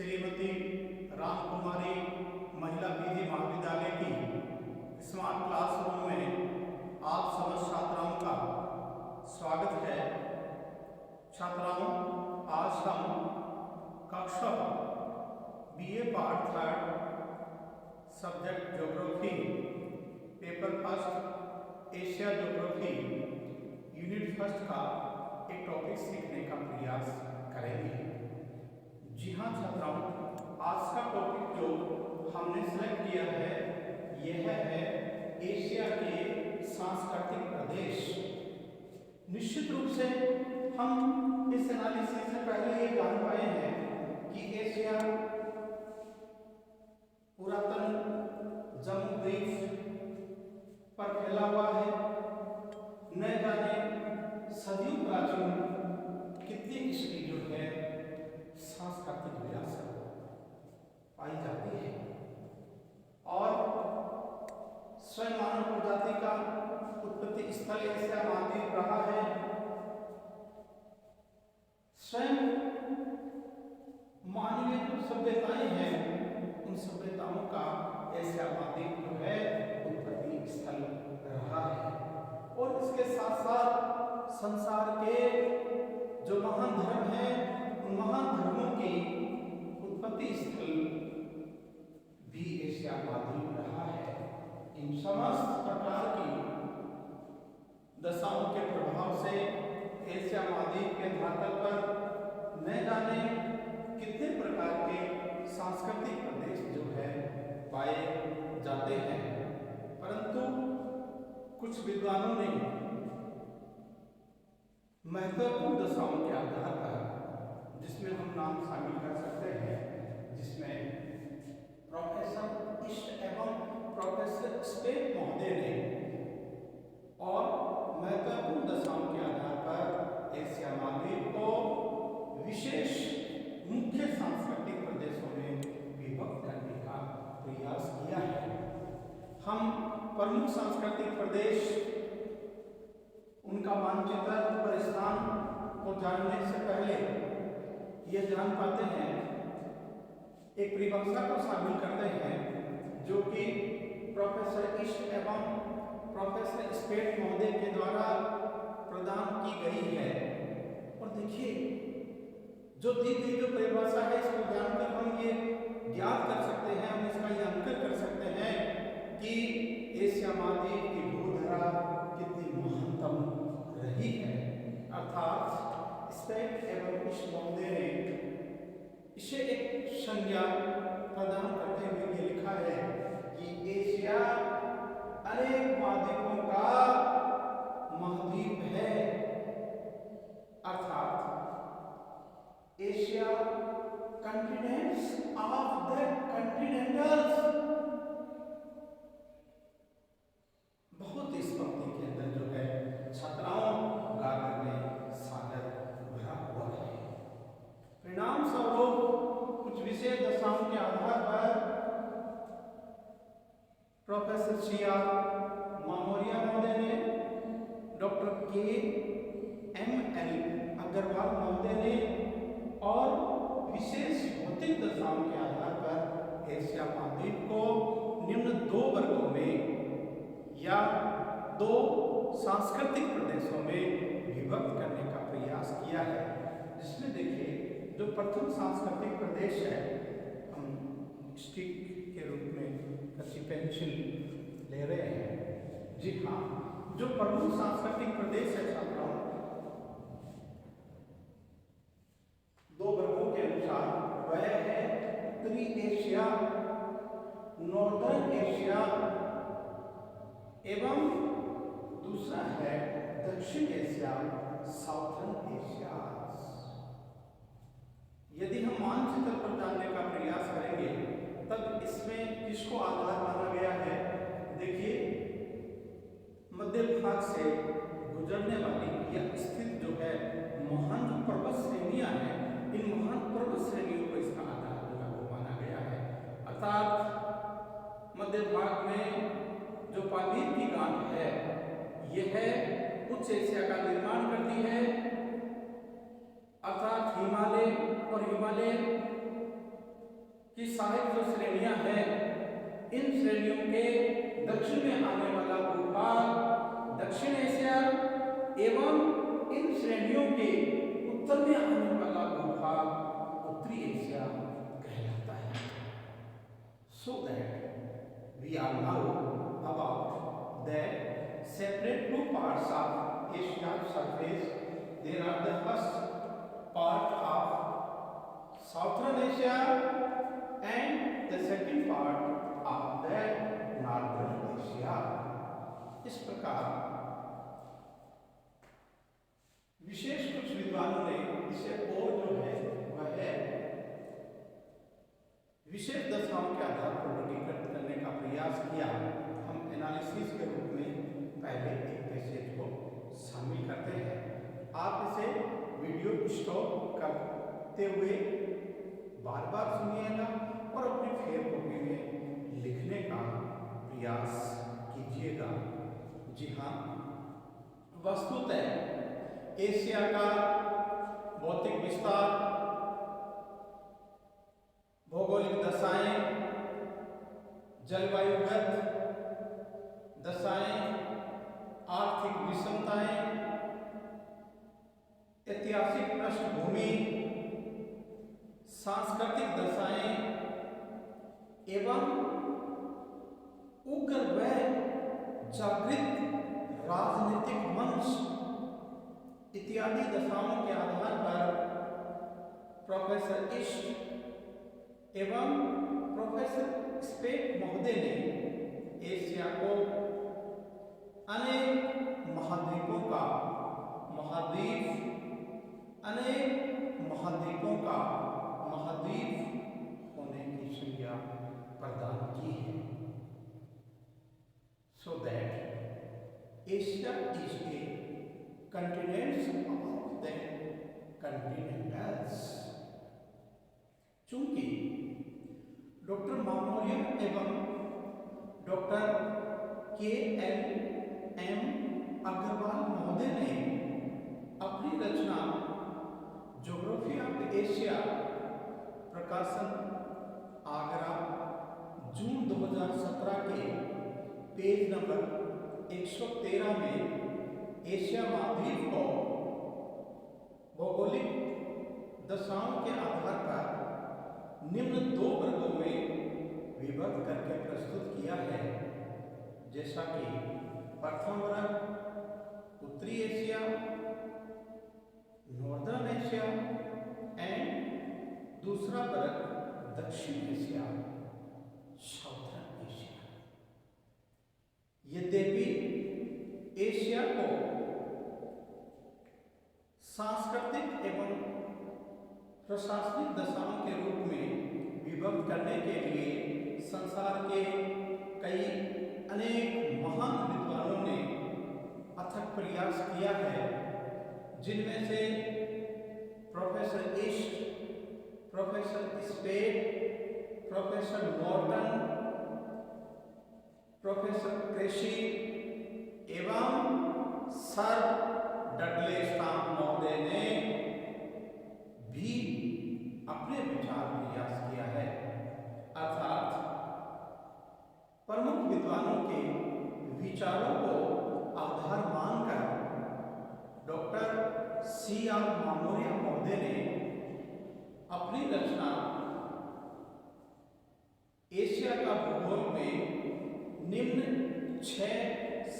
श्रीमती रामकुमारी महिला पीजी महाविद्यालय की स्मार्ट क्लासरूम में आप समस्त छात्राओं का स्वागत है। छात्राओं, आज हम कक्षा BA part 3 subject geography paper first Asia geography unit first का एक टॉपिक सीखने का प्रयास करेंगे। जी हाँ छात्राओं, आज का टॉपिक जो हमने सेलेक्ट किया है यह है एशिया के सांस्कृतिक प्रदेश। निश्चित रूप से हम इस एनालिसिस से पहले ये जान पाए हैं कि एशिया पुरातन जम्बूद्वीप पर फैला हुआ है। न जाने सदियों प्राचीन कितनी इसकी जो है सांस्कृतिक विरासत पाई जाती है और स्वयं मानव प्रजाति का उत्पत्ति स्थल एशिया महाद्वीप रहा है। स्वयं मानवीय जो सभ्यताएं हैं उन सभ्यताओं का एशिया महाद्वीप जो है उत्पत्ति स्थल रहा है और इसके साथ साथ संसार के जो महान धर्म हैं उन महान धर्मों की उत्पत्ति स्थल भी एशिया महाद्वीप रहा है। इन समस्त प्रकार की दशाओं के प्रभाव से एशिया महाद्वीप के धरातल पर न जाने कितने प्रकार के सांस्कृतिक प्रदेश जो है पाए जाते हैं, परंतु कुछ विद्वानों ने महत्वपूर्ण दशाओं के आधार पर जिसमें हम नाम शामिल कर सकते हैं, जिसमें प्रोफेसर इष्ट एवं प्रोफेसर स्टेट महोदय ने और महत्वपूर्ण दशाओं के आधार पर एशिया महाद्वीप को विशेष मुख्य सांस्कृतिक प्रदेशों में विभक्त करने का प्रयास किया है। हम प्रमुख सांस्कृतिक प्रदेश, उनका मानचित्र पर स्थान को जानने से पहले यह जान पाते हैं, एक परिभाषा को शामिल करते हैं जो कि प्रोफेसर इष्ट एवं प्रोफेसर स्पेट महोदय के द्वारा प्रदान की गई है। और देखिए, जो दी गई जो परिभाषा है इसको जानकर हम ये ज्ञात कर सकते हैं, हम इसका ये अंतर कर सकते हैं कि एशिया महाद्वीप की भूधरा कितनी महत्तम रही है। अर्थात स्पेट एवं इष्ट महोदय ने इसे एक संज्ञा प्रदान करते हुए ये लिखा है कि एशिया अनेक महाद्वीपों का महाद्वीप है। अर्थात एशिया कंटिनेंट्स ऑफ द कॉन्टिनेंटल्स। बहुत इस पंक्ति के अंदर जो है छात्राओं गागर में सागर भरा हुआ है। परिणाम स्वरूप कुछ विशेष दशाओं के आधार पर प्रोफेसर सी.आर. मामोरिया महोदय ने, डॉक्टर के.एम.एल. अग्रवाल महोदय ने और विशेष भौतिक दशाओं के आधार पर एशिया महाद्वीप को निम्न 2 वर्गों में या 2 सांस्कृतिक प्रदेशों में विभक्त करने का प्रयास किया है। जिसमें देखिए, जो प्रथम सांस्कृतिक प्रदेश है, हम स्टिक के रूप में कच्ची पेंसिल ले रहे हैं। जी हाँ, जो प्रमुख सांस्कृतिक प्रदेश है छात्राओं, 2 वर्गों के अनुसार वह है उत्तरी एशिया, नॉर्दर्न एशिया एवं दूसरा है दक्षिण एशिया, साउथर्न एशिया। यदि हम मानचित्र पर जानने का प्रयास करेंगे तब इसमें किसको आधार माना गया है? देखिए, मध्य भाग से गुजरने वाली या स्थित जो है महान जो पर्वत श्रेणियां हैं, इन महान पर्वत श्रेणियों को इसका आधार जो है वो माना गया है। अर्थात मध्य भाग में जो पामीर की गांठ है यह उच्च एशिया का निर्माण करती है। अर्थात हिमालय और हिमालय कि साहिब जो श्रेणियां हैं, इन श्रेणियों के दक्षिण में आने वाला भूभाग दक्षिण एशिया एवं इन श्रेणियों के उत्तर में आने वाला भूभाग उत्तरी एशिया कहलाता है। So that we all know about the separate two parts of Asian surface. There are the first part of Southern Asia and the second part of the Northern Asia. इस प्रकार विशेष कुछ विद्वानों ने इसे और जो है वह है विशेष दशाओं के आधार पर वर्गीकृत करने का प्रयास किया। हम एनालिसिस के रूप में पहले एक पैसेज को शामिल करते हैं। आप इसे वीडियो स्टॉप करते हुए बार बार सुनिएगा और अपनी फेयर कॉपी में लिखने का प्रयास कीजिएगा। जी हाँ, वस्तुतः एशिया का भौतिक विस्तार, भौगोलिक दशाएं, जलवायुगत दशाएं, आर्थिक विषमताएं, ऐतिहासिक पृष्ठभूमि, सांस्कृतिक दशाएं एवं उग्र व जागृत राजनीतिक मंच इत्यादि दशाओं के आधार पर प्रोफेसर इश्क एवं प्रोफेसर स्पेट महोदय ने एशिया को अनेक महाद्वीपों का महाद्वीप, अनेक महाद्वीपों का महाद्वीप होने की संज्ञा प्रदान की है। So that Asia is a continent of the continentals. चूंकि डॉक्टर मामोरिया एवं डॉक्टर KLM अग्रवाल महोदय ने अपनी रचना ज्योग्राफी ऑफ एशिया प्रकाशन आगरा जून 2017 के पेज नंबर 113 में एशिया महाद्वीप को भौगोलिक दशाओं के आधार पर निम्न दो वर्गों में विभक्त करके प्रस्तुत किया है, जैसा कि प्रथम वर्ग उत्तरी एशिया, नॉर्दर्न एशिया एंड दूसरा वर्ग दक्षिण एशिया, साउथर्न एशिया। यद्यपि एशिया को सांस्कृतिक एवं प्रशासनिक दशाओं के रूप में विभक्त करने के लिए संसार के कई अनेक महान विद्वानों ने अथक प्रयास किया है, जिनमें से प्रोफेसर इश्क, professor स्पेट, professor Morton, professor Qureshi एवं सर डडले स्टाम्प महोदय ने भी अपने विचार प्रयास किया है। अर्थात प्रमुख विद्वानों के विचारों को आधार मानकर डॉक्टर CR मामोरिया महोदय ने अपनी रचना एशिया का भूगोल में निम्न 6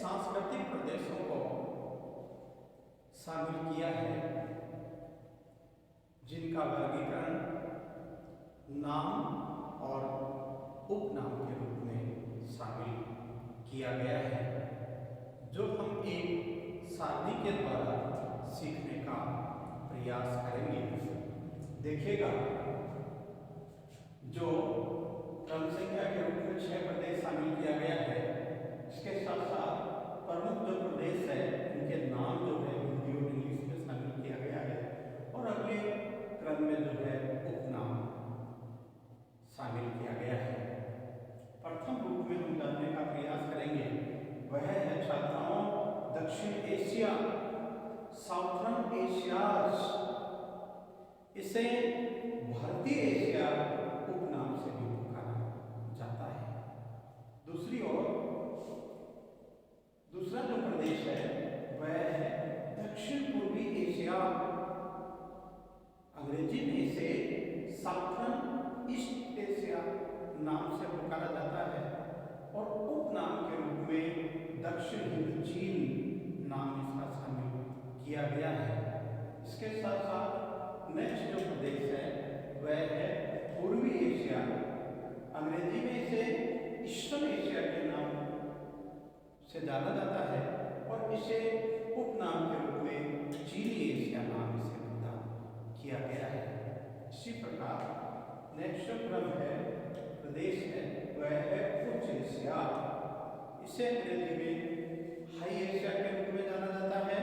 सांस्कृतिक प्रदेशों को शामिल किया है, जिनका वर्गीकरण नाम और उपनाम के रूप में शामिल किया गया है, जो हम एक सारणी के द्वारा सीखने का प्रयास करेंगे। देखिएगा, जो क्रम संख्या के रूप में 6 प्रदेश शामिल किया गया है, इसके साथ साथ प्रमुख जो प्रदेश है उनके नाम जो है हिंदी और इंग्लिश में शामिल किया गया है, और अगले क्रम में जो है उपनाम शामिल किया गया है। प्रथम रूप में हम जानने का प्रयास करेंगे वह है छात्राओं दक्षिण एशिया, साउथर्न एशियाज। इसे भारतीय एशिया उपनाम से पुकारा जाता है और उपनाम के रूप में दक्षिण हिंद चीन नाम इसका शामिल किया गया है। इसके साथ साथ नेक्स्ट जो प्रदेश है वह है पूर्वी एशिया। अंग्रेजी में इसे ईस्टर्न एशिया के नाम से जाना जाता है और इसे उपनाम के रूप में चीनी एशिया नाम से प्रदान किया गया है। इसी प्रकार नेक्स्ट जो क्रम है प्रदेश है वह है उच्च एशिया। इसे अंग्रेजी में हाई एशिया के रूप में जाना जाता है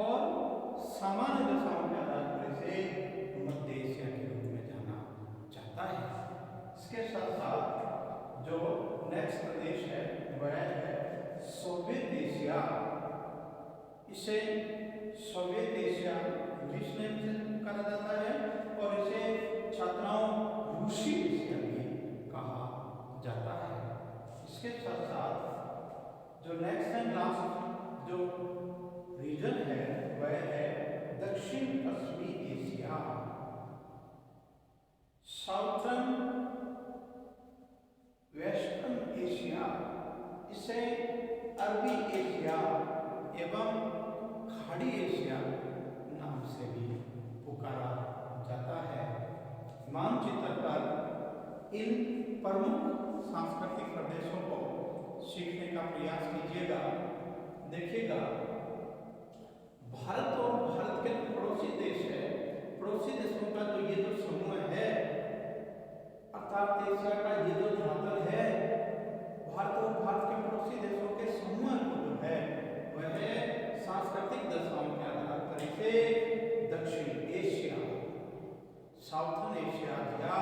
और सामान्य दशाओं के आधार पर इसे मध्य एशिया के रूप में जाना जाता है। इसके साथ साथ जो नेक्स्ट प्रदेश है वह है सोवियत एशिया। इसे सोवियत एशिया इंग्लिश नेम से पुकारा जाता है और इसे छात्राओं रूसी एशिया भी कहा जाता है। इसके साथ साथ जो नेक्स्ट एंड लास्ट जो रीजन है वह है दक्षिण पश्चिमी एशिया। साउथर्न वेस्टर्न एशिया, इसे अरबी एशिया एवं खाड़ी एशिया नाम से भी पुकारा जाता है। मानचित्र पर इन प्रमुख सांस्कृतिक प्रदेशों को सीखने का प्रयास कीजिएगा। देखिएगा भारत और भारत के पड़ोसी देश है, पड़ोसी देशों का जो ये जो समूह है अर्थात एशिया का ये जो धरातल है, भारत और भारत के पड़ोसी देशों के समूह को जो है वह सांस्कृतिक दशाओं के आधार पर इसे दक्षिण एशिया, साउथर्न एशिया या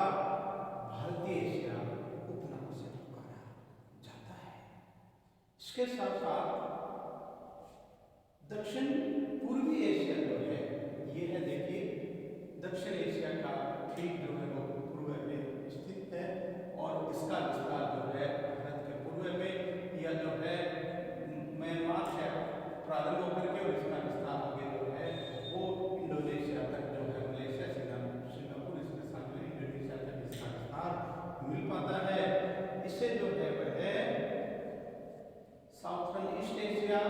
भारतीय एशिया उपनाम से पुकारा जाता है। इसके साथ साथ दक्षिण पूर्वी एशिया जो है ये है, देखिए दक्षिण एशिया का ठीक जो है वो पूर्व में स्थित है और इसका विस्तार जो है भारत के पूर्व में यह जो है म्यांमार से प्रारंभ होकर के और इसका विस्तार आगे जो है वो इंडोनेशिया तक जो है, मलेशिया सिंगापुर इसके साथ में इंडोनेशिया तक इसका विस्तार मिल पाता है। इसे जो है वह साउथर्न ईस्ट एशिया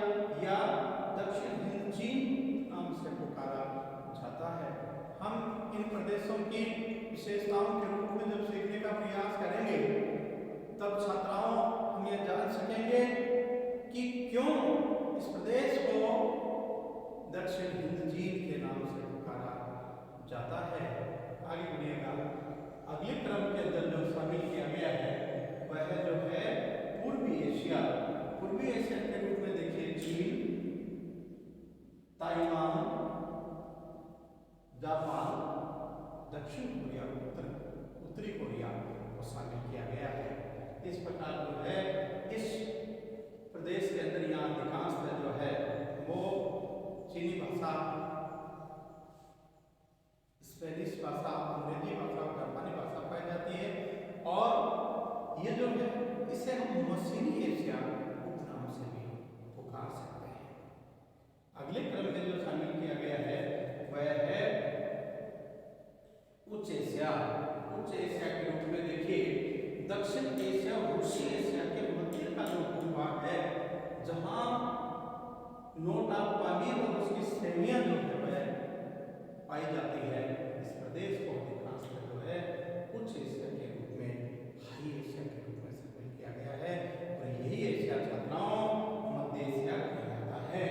या दक्षिण हिंद चीन नाम से पुकारा जाता है। हम इन प्रदेशों की विशेषताओं के रूप में जब सीखने का प्रयास करेंगे तब छात्राओं हम ये जान सकेंगे कि क्यों इस प्रदेश को दक्षिण हिंद चीन के नाम से पुकारा जाता है। आगे बढ़िएगा, अगले क्रम के अंदर जो शामिल किया गया है वह जो है पूर्वी एशिया। पूर्वी एशिया के रूप में देखिए चीन, ताइवान, जापान, दक्षिण कोरिया, उत्तरी कोरिया को शामिल किया गया है। इस प्रकार जो है इस प्रदेश के अंदर यहाँ अधिकांश जो है वो चीनी भाषा, स्पेनिश भाषा, अंग्रेजी भाषा और जापानी भाषा पाई जाती है और ये जो है इसे हम मशीनी एशिया उपनाम से भी पुकार सकते हैं। अगले क्रम में जो शामिल किया गया है वह है उच्च एशिया। उच्च एशिया के रूप में देखिए दक्षिण एशिया और रूसी एशिया के मध्य का जो भूभाग है जहां नोट ऑफ पामीर और उसकी श्रेणियां जो है वह पाई जाती है, इस प्रदेश को अधिकांश जो है उच्च एशिया के रूप में, हाई एशिया के रूप में शामिल किया गया है और यही एशिया छात्राओं मध्य एशिया कहलाता है।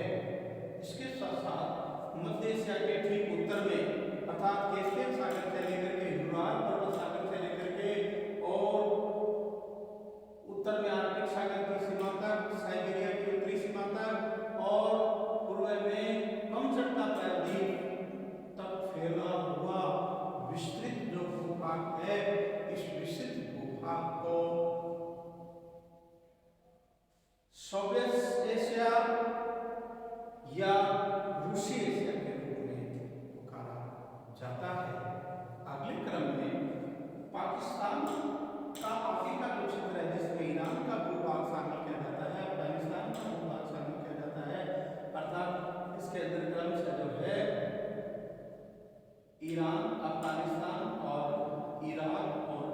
इसके साथ साथ मध्य एशिया के ठीक उत्तर में अर्थात कैस्पियन सागर से लेकर के यूराल पर्वत सागर से लेकर के और उत्तर में आर्कटिक सागर की सीमा तक, साइबेरिया की उत्तरी सीमा तक और पूर्व में कमचट्टा प्रायद्वीप तक फैला हुआ विस्तृत जो भूभाग है, इस विस्तृत भूभाग को सोवियत एशिया या रूसी एशिया के रूप में पुकारा जाता है। अगले क्रम में पाकिस्तान का आगे का जो क्षेत्र है जिसमें ईरान का भूभाग शामिल किया जाता है, अफगानिस्तान का भूभाग शामिल किया जाता है, अर्थात इसके अंदर क्रम से जो है ईरान, अफगानिस्तान और इराक और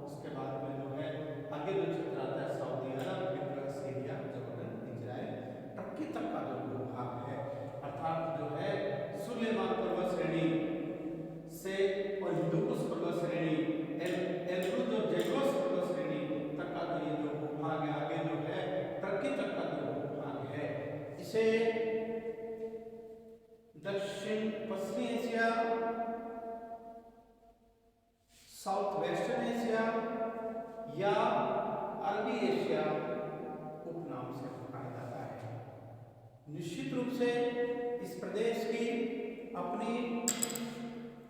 उसके बाद में जो है आगे जो इसे दक्षिण पश्चिमी एशिया, साउथ वेस्टर्न एशिया या अरबी एशिया उपनाम से पुकारा जाता है। निश्चित रूप से इस प्रदेश की अपनी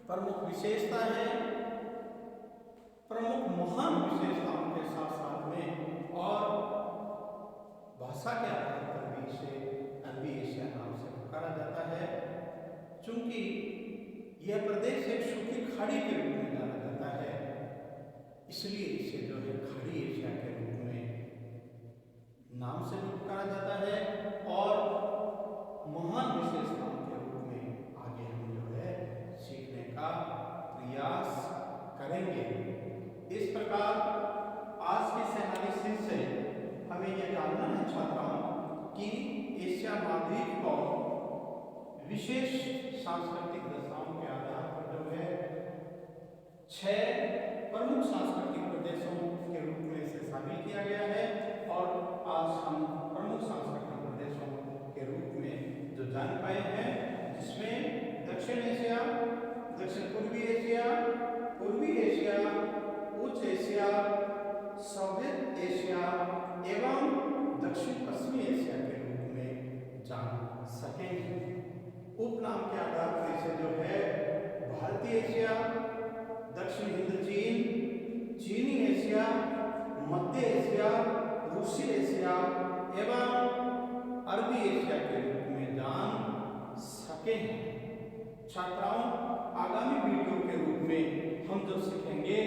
प्रमुख विशेषता है, प्रमुख महान विशेषताओं के साथ साथ में, और भाषा के आधार पर भी इसे अरबी एशिया नाम से पुकारा जाता है। चूंकि यह प्रदेश एक सूखी खाड़ी के रूप में जाना जाता है, इसलिए इसे जो है खाड़ी एशिया के रूप में नाम से भी पुकारा जाता है, और महान विशेषताओं के रूप में आगे हम जो है सीखने का प्रयास करेंगे। इस प्रकार आज के इस एनालिसिस से हमें यह जानना है छात्राओं कि एशिया महाद्वीप को विशेष सांस्कृतिक दशाओं के आधार पर जो है 6 प्रमुख सांस्कृतिक प्रदेशों के रूप में इसे शामिल किया गया है, और आज हम प्रमुख सांस्कृतिक प्रदेशों के रूप में जो जान पाए हैं, जिसमें दक्षिण एशिया, दक्षिण पूर्वी एशिया, पूर्वी एशिया, उच्च एशिया, सोवियत एशिया एवं दक्षिण पश्चिमी एशिया के रूप में जान सकेंगे। उपनाम के आधार पर इसे जो है भारतीय एशिया, दक्षिण हिंद चीन, चीनी एशिया, मध्य एशिया, रूसी एशिया एवं अरबी एशिया के रूप में जान सकेंगे। छात्राओं, आगामी वीडियो के रूप में हम जो सीखेंगे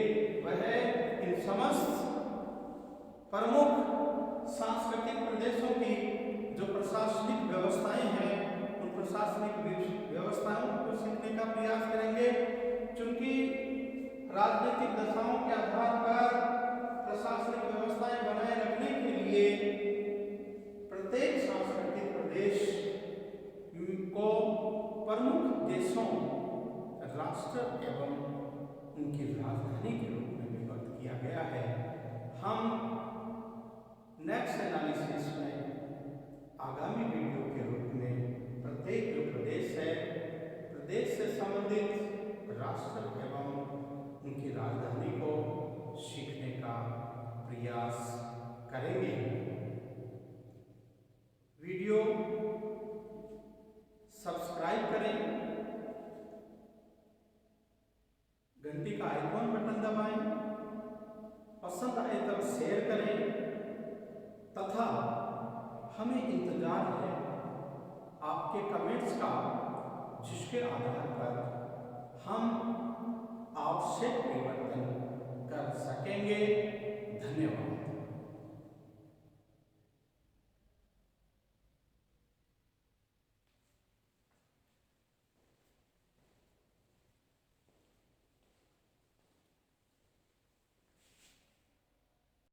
वह है इन समस्त प्रमुख सांस्कृतिक प्रदेशों की जो प्रशासनिक व्यवस्थाएं हैं, उन प्रशासनिक व्यवस्थाओं को सीखने का प्रयास करेंगे। चूंकि राजनीतिक दशाओं के आधार पर प्रशासनिक व्यवस्थाएं बनाए रखने के लिए प्रत्येक सांस्कृतिक प्रदेश को प्रमुख देशों, राष्ट्र एवं उनकी राजधानी के रूप में विभक्त किया गया है। हम नेक्स्ट एनालिसिस में आगामी वीडियो के रूप में प्रत्येक जो प्रदेश है, प्रदेश से संबंधित राष्ट्र एवं उनकी राजधानी को सीखने का प्रयास करेंगे। वीडियो सब्सक्राइब करें, घंटी का आइकॉन बटन दबाएं, पसंद आए तब शेयर करें, तथा हमें इंतजार है आपके कमेंट्स का, जिसके आधार पर हम आवश्यक परिवर्तन कर सकेंगे। धन्यवाद।